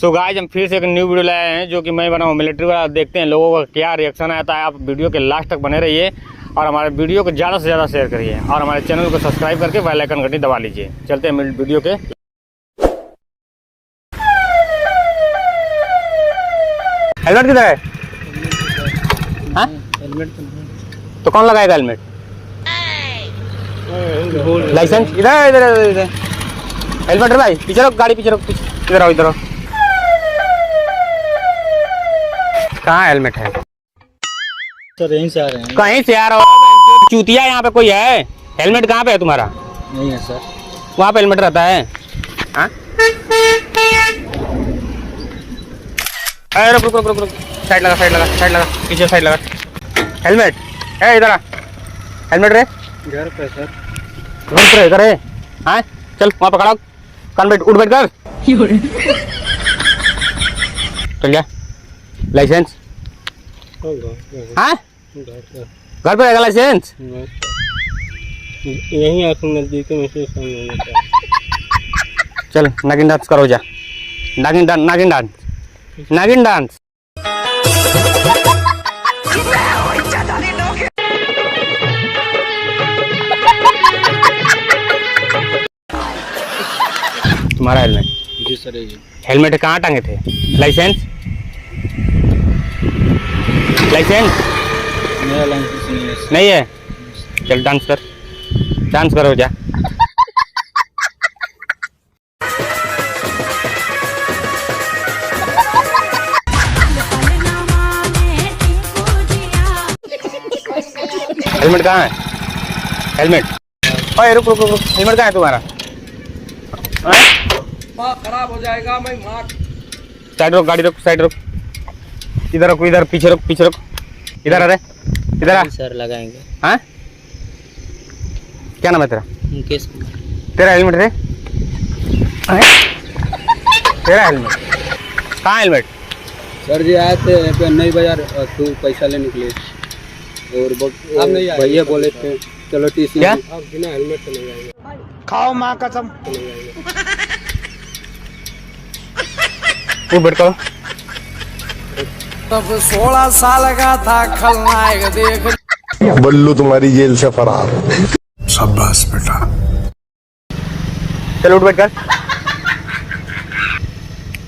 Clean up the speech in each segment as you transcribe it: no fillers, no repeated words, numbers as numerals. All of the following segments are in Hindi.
सो गाइस हम फिर से एक न्यू वीडियो लाए हैं जो कि मैं बनाऊँ मिलिट्री वाला। देखते हैं लोगों का क्या रिएक्शन आता है। आप वीडियो के लास्ट तक बने रहिए और हमारे वीडियो को ज़्यादा से ज़्यादा शेयर करिए और हमारे चैनल को सब्सक्राइब करके बेल आइकन घंटी दबा लीजिए। चलते हैं वीडियो के। हेलमेट किधर है? हाँ हेलमेट तो कौन लगाएगा हेलमेट? लाइसेंस इधर इधर इधर हेलमेट है भाई। पीछे रखो गाड़ी, पीछे रखो, इधर आओ इधर आओ। कहाँ हेलमेट है? सर यहीं से आ रहे हैं। कहीं से आ रहा हो? चूतिया यहाँ पे कोई है? हेलमेट कहाँ पे है तुम्हारा? नहीं है सर। वहाँ पे हेलमेट रहता है। हाँ रुक रुक रुक रुक, साइड लगा साइड लगा साइड लगा, पीछे साइड लगा। हेलमेट है इधर आ। हेलमेट रे घर पे सर। घर पे इधर है। हाँ चल वहाँ पकड़ाओ। कान बैठ, उठ बैठ कर। चल जा। लाइसेंस हाँ घर पे रहेगा लाइसेंस? यहीं आकर नजदीक में से चल नागिन डांस करो जा। नागिन डांस नागिन डांस नागिन डांस। तुम्हारा हेलमेट? जी सर। हेलमेट कहाँ टांगे थे? लाइसेंस लाइसेंस मेरा लाइसेंस नहीं है। चल डांस कर, डांस करो जा। हेलमेट कहाँ है? हेलमेट ओए रुक रुक रुक, हेलमेट कहाँ है तुम्हारा? खराब हो जाएगा। मैं मार साइड रुक, गाड़ी रुक, साइड रुक। इधर रुक, इधर पीछे रुक, पीछे रुक। इधर आ रे, इधर आ। सर लगाएंगे। हाँ क्या नाम है तेरा? मुकेश। तेरा हेलमेट रे? तेरा हेलमेट कहाँ? हेलमेट सर जी आए थे नई बाजार तो पैसा लेने के लिए और भैया बोले थे चलो टीसी। क्या? बिना हेलमेट तो नहीं आएंगे। खाओ माँ कसम। तू बैठ करो। तब 16 साल का था खलनायक देख बल्लू तुम्हारी जेल से फरार। शाबाश बेटा। चल उठ बैठ कर।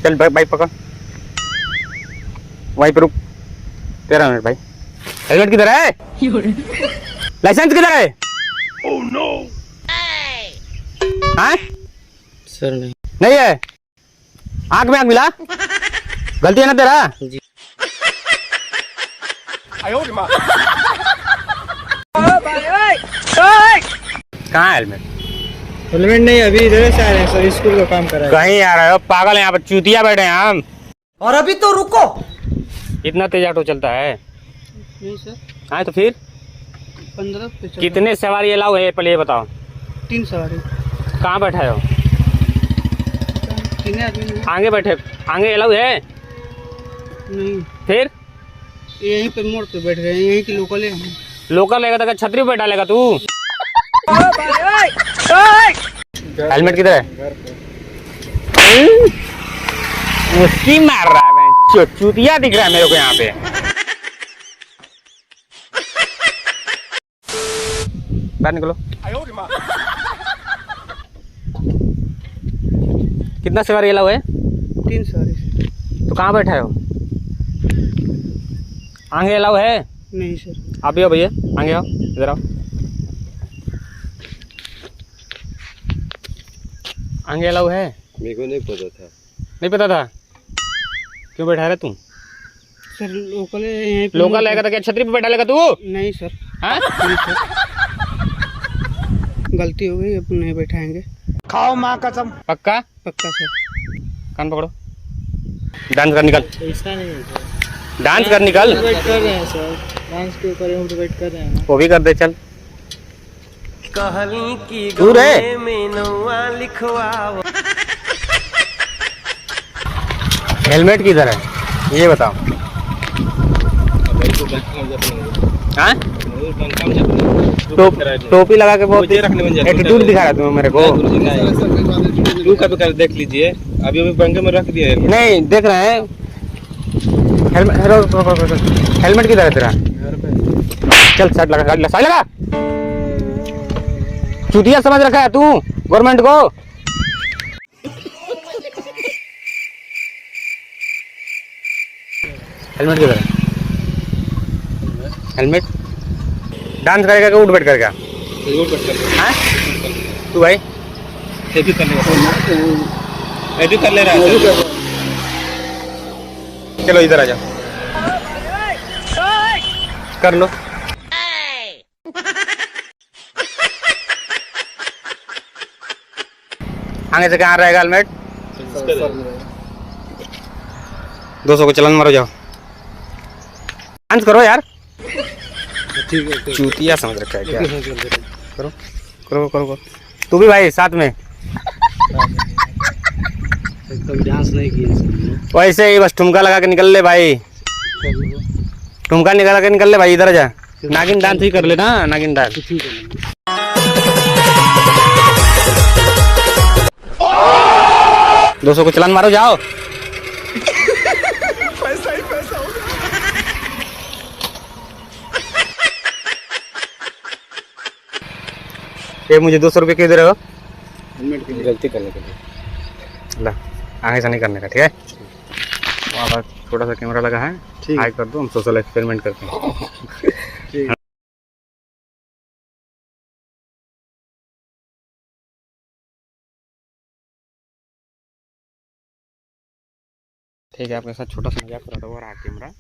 चल बाइक पकड़, वहीं पे रुक। तेरा मिनट भाई। हेलमेट किधर है? लाइसेंस किधर है? Oh no. हाँ सर नहीं। नहीं है। आंख में आंख मिला? गलती है ना तेरा? जी। कहाँ हेलमेट? हेलमेट नहीं, अभी इधर से आ रहे हैं सर। स्कूल का काम कर रहे हैं। कहीं आ रहे हो पागल? यहाँ पर चूतिया बैठे हैं हम। और अभी तो रुको। इतना तेज ऑटो चलता है? नहीं सर। हाँ तो फिर 15 पे चल। कितने सवारी अलाउ है पहले ये बताओ। 3 सवारी। कहाँ बैठे हो? 3 आदमी। आगे बैठे? आगे अलाउ है? नहीं, फिर यहीं पे मोड़ पे बैठ गए। यहीं की लोकल है। लोकल लेगा तो छतरी पे डालेगा तू? हेलमेट किधर है? मुस्की मार रहा है। मैं चूतिया दिख रहा है मेरे को यहाँ पे। बाहर निकलो। कितना सवारी अलाउ है? 3 सवारी। तो कहाँ बैठा हो? आगे अलाउ है? नहीं सर। आप ही हो भैया, आगे आओ, इधर आओ। आगे अलाउ है? मेरे को नहीं पता था। नहीं पता था? क्यों बैठा रहे तुम? सर लोकल है। यहीं पे लोकल रहेगा तो क्या छतरी पे बैठा लेगा तू? नहीं सर। हाँ? नहीं सर, गलती हो गई। अब नहीं बैठाएंगे। खाओ माँ कसम। पक्का? पक्का सर। कान पकड़ो। डांस कर निकल। ऐसा नहीं है सर। डांस कर निकल। वेट कर रहे हैं सर। डांस के ऊपर हम वेट कर रहे हैं। वो भी कर दे चल। कहली की दूर है। हेलमेट किधर है ये बताओ। हाँ? टोपी लगा के बहुत एटीट्यूड दिखा रहा है तुम्हें मेरे को। देख लीजिए। अभी अभी बैंक में रख दिया है। नहीं देख रहे हैं। हेलमेट किधर है तेरा? चल साइड लगा, गाड़ी साइड लगा। चूतिया समझ रखा है तू गवर्नमेंट को। हेलमेट किधर है? हेलमेट डांस करेगा कि उठ बैठ करेगा? हाँ? तू भाई ऐसे कर ले रहा है। चलो इधर आ जाओ, कर लो। आगे से कहाँ रहेगा हेलमेट? 200 को चलान मारो, जाओ डांस करो यार। ठीक है। चूतिया समझ रखा है क्या? करो करो करो करो। तू भी भाई साथ में। कभी डांस नहीं किया। वैसे ही बस ठुमका लगा के निकल ले भाई, ठुमका निकाल के निकल ले भाई। इधर जा, नागिन डांस ही कर ले ना, नागिन डांस। 200 को चलान मारो, जाओ। ये मुझे 200 रुपये क्यों दे रहे हो? हेलमेट की गलती करने के लिए। ला, आगे से नहीं करने का, ठीक है? वहाँ पर छोटा सा कैमरा लगा है, हाई कर दो, हम सोशल एक्सपेरिमेंट करते हैं। ठीक है, आपके साथ छोटा सा मजाक करा था, वो रहा कैमरा।